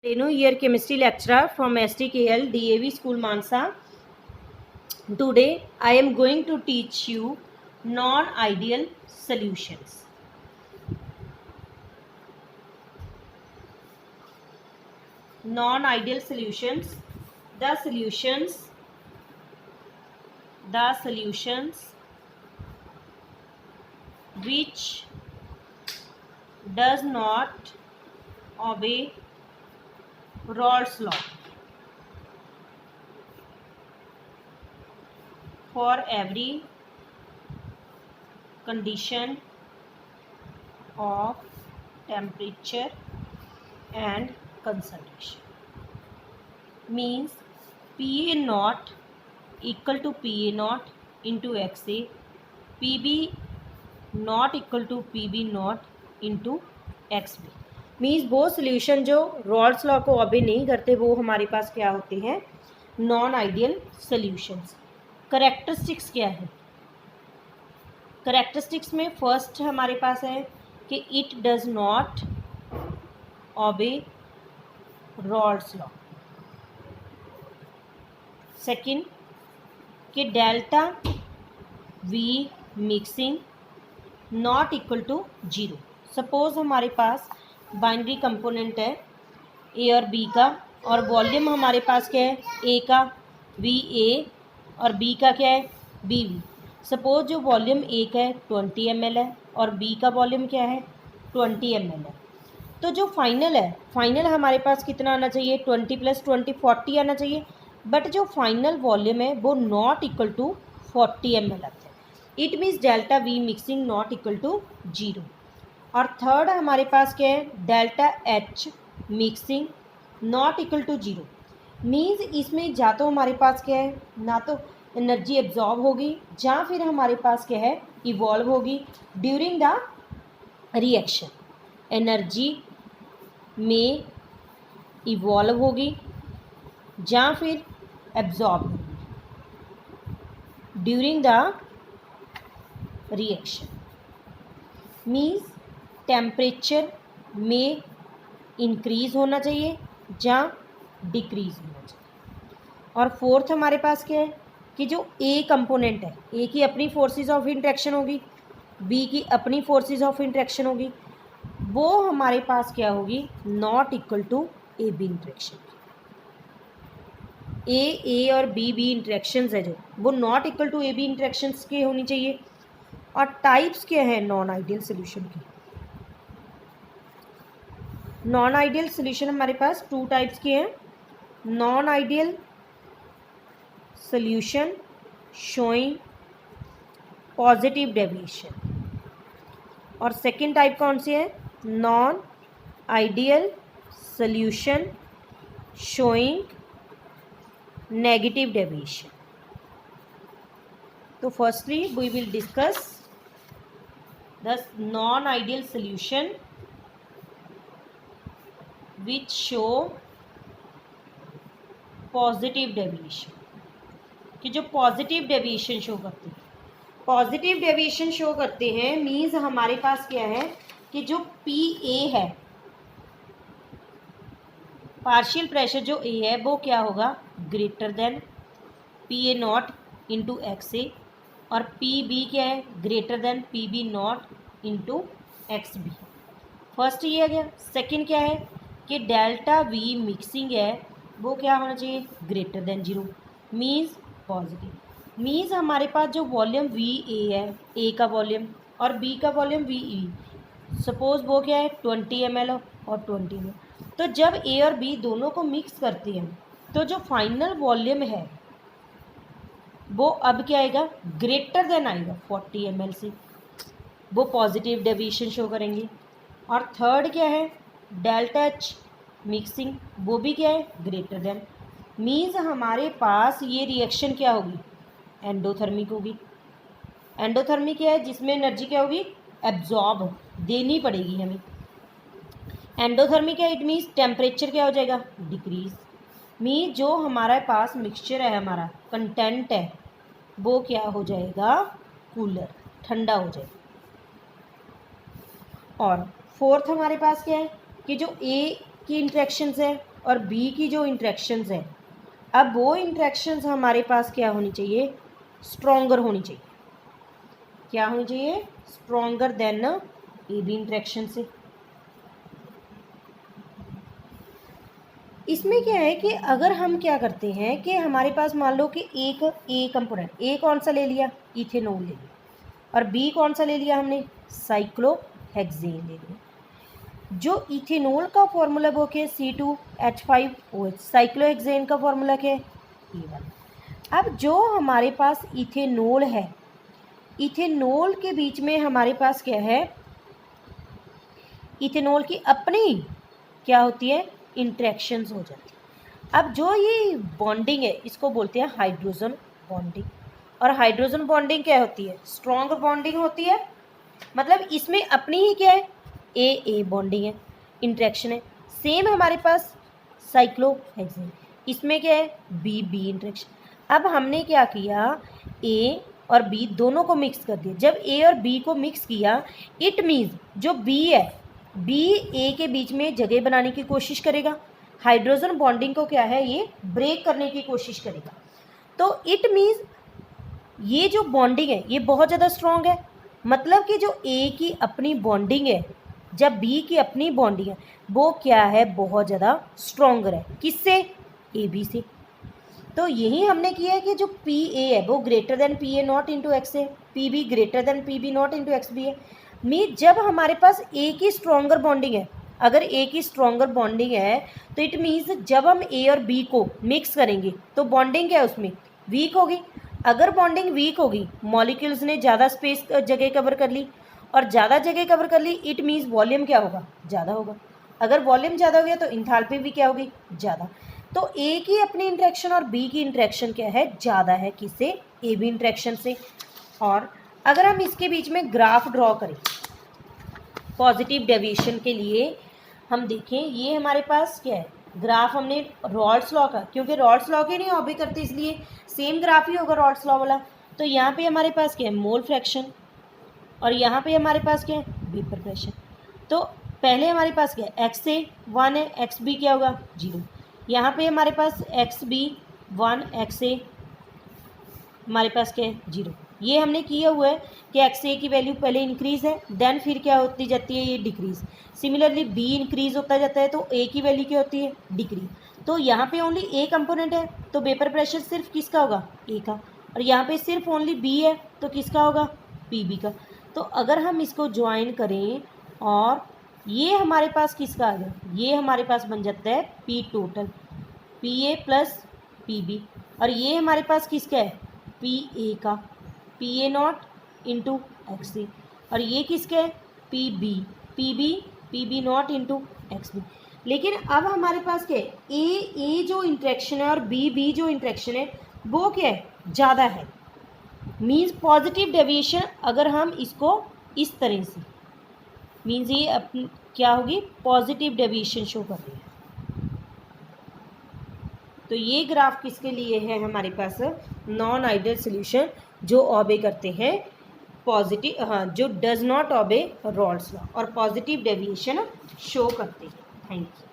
Renu here, chemistry lecturer from STKL DAV School Mansa. Today I am going to teach you non-ideal solutions. Non-ideal solutions, the solutions which does not obey Raoult's law. For every condition of temperature and concentration, means PA naught equal to PA naught into XA, PB not equal to PB naught into XB. Means वो solution जो Rawls law को obey नहीं करते वो हमारे पास क्या होते हैं, नॉन आइडियल सोल्यूशंस. करेक्टरिस्टिक्स क्या है? करेक्टरिस्टिक्स में फर्स्ट हमारे पास है कि it does not obey Raoult's law. Second कि delta V mixing not equal to 0. Suppose हमारे पास बाइनरी कंपोनेंट है ए और बी का, और वॉल्यूम हमारे पास क्या है, ए का वी ए और बी का क्या है, बी वी. सपोज जो वॉल्यूम ए का है 20 ml है और बी का वॉल्यूम क्या है 20 ml है. तो जो फाइनल है, फाइनल हमारे पास कितना आना चाहिए, 20 + 20 40 आना चाहिए. बट जो फाइनल वॉल्यूम है वो नॉट इक्वल टू 40 ml आता है. It means delta V mixing not equal to 0. और थर्ड हमारे पास क्या है, delta H mixing not equal to 0. Means इसमें जा तो हमारे पास क्या है, ना तो एनर्जी एब्जॉर्ब होगी या फिर हमारे पास क्या है, इवॉल्व होगी ड्यूरिंग द रिएक्शन. एनर्जी में इवॉल्व होगी या फिर एब्जॉर्ब होगी during the reaction. Means temperature में इंक्रीज़ होना चाहिए या डिक्रीज़ होना चाहिए. और फोर्थ हमारे पास क्या है कि जो ए कंपोनेंट है, ए की अपनी फोर्सेस ऑफ इंटरेक्शन होगी, बी की अपनी फोर्सेस ऑफ इंटरेक्शन होगी, वो हमारे पास क्या होगी, not equal to A B interaction. A और बी बी इंटरेक्शंस है जो, वो not equal to A B interactions के होनी चाहिए. और टाइप्स क्या है नॉन आइडियल सोल्यूशन की? नॉन आइडियल सोल्यूशन हमारे पास 2 टाइप्स के हैं. Non ideal solution showing positive deviation. और सेकंड टाइप कौन सी है, non ideal solution showing negative deviation. तो firstly we will discuss the non ideal solution which show positive deviation. कि जो पॉजिटिव डेविएशन शो करते हैं, पॉजिटिव डेविएशन शो करते हैं मीन्स हमारे पास क्या है कि जो पी ए है, पार्शियल प्रेशर जो ए है वो क्या होगा, greater than P A naught into X A, और पी बी क्या है, greater than P B naught into X B. First ये आ गया. सेकेंड क्या है कि डेल्टा वी मिक्सिंग है वो क्या होना चाहिए, greater than 0. Means positive. Means हमारे पास जो वॉल्यूम वी ए है, ए का वॉल्यूम और बी का वॉल्यूम वी ई, सपोज वो क्या है 20 ml और 20 ml. तो जब ए और बी दोनों को मिक्स करते हैं तो जो फाइनल वॉल्यूम है वो अब क्या आएगा, ग्रेटर देन आएगा 40 ml से. वो पॉजिटिव डेविएशन शो करेंगे. और थर्ड क्या है, डेल्टा एच मिक्सिंग, वो भी क्या है, ग्रेटर देन. मीन्स हमारे पास ये रिएक्शन क्या होगी, एंडोथर्मिक होगी. एंडोथर्मिक क्या है, जिसमें एनर्जी क्या होगी, एब्जॉर्ब देनी पड़ेगी हमें. एंडोथर्मिक है, इट मीन्स टेम्परेचर क्या हो जाएगा, डिक्रीज. मीन्स जो हमारे पास मिक्सचर है, हमारा कंटेंट है, वो क्या हो जाएगा, कूलर, ठंडा हो जाएगा. और फोर्थ हमारे पास क्या है कि जो ए की इंट्रैक्शंस है और बी की जो इंट्रैक्शंस है, अब वो इंट्रैक्शंस हमारे पास क्या होनी चाहिए, स्ट्रॉन्गर होनी चाहिए। क्या होनी चाहिए, stronger than A B interaction से। इसमें क्या है कि अगर हम क्या करते हैं कि हमारे पास मान लो कि एक ए कंपोनेंट, ए कौन सा ले लिया, इथेनॉल ले लिया, और बी कौन सा ले लिया हमने, साइक्लोहेक्सेन ले लिया। जो इथेनॉल का फॉर्मूला वो क्या है, C2H5OH, साइक्लोहेक्सेन का फॉर्मूला क्या है, E1। अब जो हमारे पास इथेनॉल है, इथेनॉल के बीच में हमारे पास क्या है, इथेनॉल की अपनी क्या होती है, इंट्रैक्शंस हो जाती है। अब जो ये बॉन्डिंग है इसको बोलते हैं हाइड्रोजन बॉन्डिंग, और हाइड्रोजन बॉन्डिंग क्या होती है, स्ट्रॉन्ग बॉन्डिंग होती है। मतलब इसमें अपनी ही क्या है, ए बॉन्डिंग है, इंट्रैक्शन है। सेम हमारे पास साइक्लोहेक्सेन, इसमें क्या है, बी इंट्रैक्शन। अब हमने क्या किया, ए और बी दोनों को मिक्स कर दिया। जब ए और बी को मिक्स किया, इट मीन्स जो बी है, बी ए के बीच में जगह बनाने की कोशिश करेगा, हाइड्रोजन बॉन्डिंग को क्या है, ये ब्रेक करने की कोशिश करेगा। तो इट मीन्स ये जो बॉन्डिंग है ये बहुत ज़्यादा स्ट्रॉन्ग है। मतलब कि जो ए की अपनी बॉन्डिंग है, जब बी की अपनी बॉन्डिंग है, वो क्या है, बहुत ज़्यादा स्ट्रॉन्गर है। किससे, ए बी से। तो यही हमने किया है कि जो पी ए है वो greater than P A naught into X है, P B greater than P B naught into X B है। मीन जब हमारे पास ए की स्ट्रॉन्गर बॉन्डिंग है, अगर ए की स्ट्रॉन्गर बॉन्डिंग है तो इट मीन्स जब हम ए और बी को मिक्स करेंगे तो बॉन्डिंग क्या है उसमें, वीक होगी। अगर बॉन्डिंग वीक होगी, मॉलिक्यूल्स ने ज़्यादा स्पेस जगह कवर कर ली, और ज़्यादा जगह कवर कर ली, इट मीन्स वॉल्यूम क्या होगा, ज़्यादा होगा। अगर वॉल्यूम ज़्यादा हो गया तो इंथैल्पी भी क्या होगी, ज़्यादा। तो ए की अपनी इंट्रैक्शन और बी की इंट्रैक्शन क्या है, ज़्यादा है, किससे, ए बी इंट्रैक्शन से। और अगर हम इसके बीच में ग्राफ ड्रॉ करें पॉजिटिव डेविएशन के लिए, हम देखें ये हमारे पास क्या है, ग्राफ हमने रॉल्स लॉ का, क्योंकि रॉल्स लॉ के नहीं ऑब्जे करते इसलिए सेम ग्राफ ही होगा रॉल्स लॉ वाला। तो यहाँ पे हमारे पास क्या है, मोल फ्रैक्शन, और यहाँ पे हमारे पास क्या है, वेपर प्रेशर। तो पहले हमारे पास क्या है, एक्स ए 1 है, एक्स बी क्या होगा, 0। यहाँ पे हमारे पास एक्स बी 1, एक्स ए हमारे पास क्या है, 0। ये हमने किया हुआ है कि एक्स ए की वैल्यू पहले इंक्रीज़ है, देन फिर क्या होती जाती है, ये डिक्रीज़। सिमिलरली बी इंक्रीज़ होता जाता है तो ए की वैल्यू क्या होती है, डिक्रीज। तो यहाँ पे ओनली ए कंपोनेंट है तो वेपर प्रेशर सिर्फ किसका होगा, ए का। और यहाँ पे सिर्फ ओनली बी है तो किसका होगा, पी बी का। तो अगर हम इसको ज्वाइन करें और ये हमारे पास किसका आ गया, ये हमारे पास बन जाता है P total, P A plus P B. और ये हमारे पास किसका है, पी ए का, P A naught into X A. और ये किसका है, P B naught into X B. लेकिन अब हमारे पास क्या है, ए जो इंट्रैक्शन है और बी जो इंट्रैक्शन है वो क्या है, ज़्यादा है। मीन्स पॉजिटिव डेविएशन अगर हम इसको इस तरह से, मीन्स ये क्या होगी, पॉजिटिव डेविएशन शो कर रही है। तो ये ग्राफ किसके लिए है, हमारे पास नॉन आइडियल सोल्यूशन जो ऑबे करते हैं पॉजिटिव, हाँ, जो does not obey Raoult's law और पॉजिटिव डेविएशन शो करते हैं। Thank you.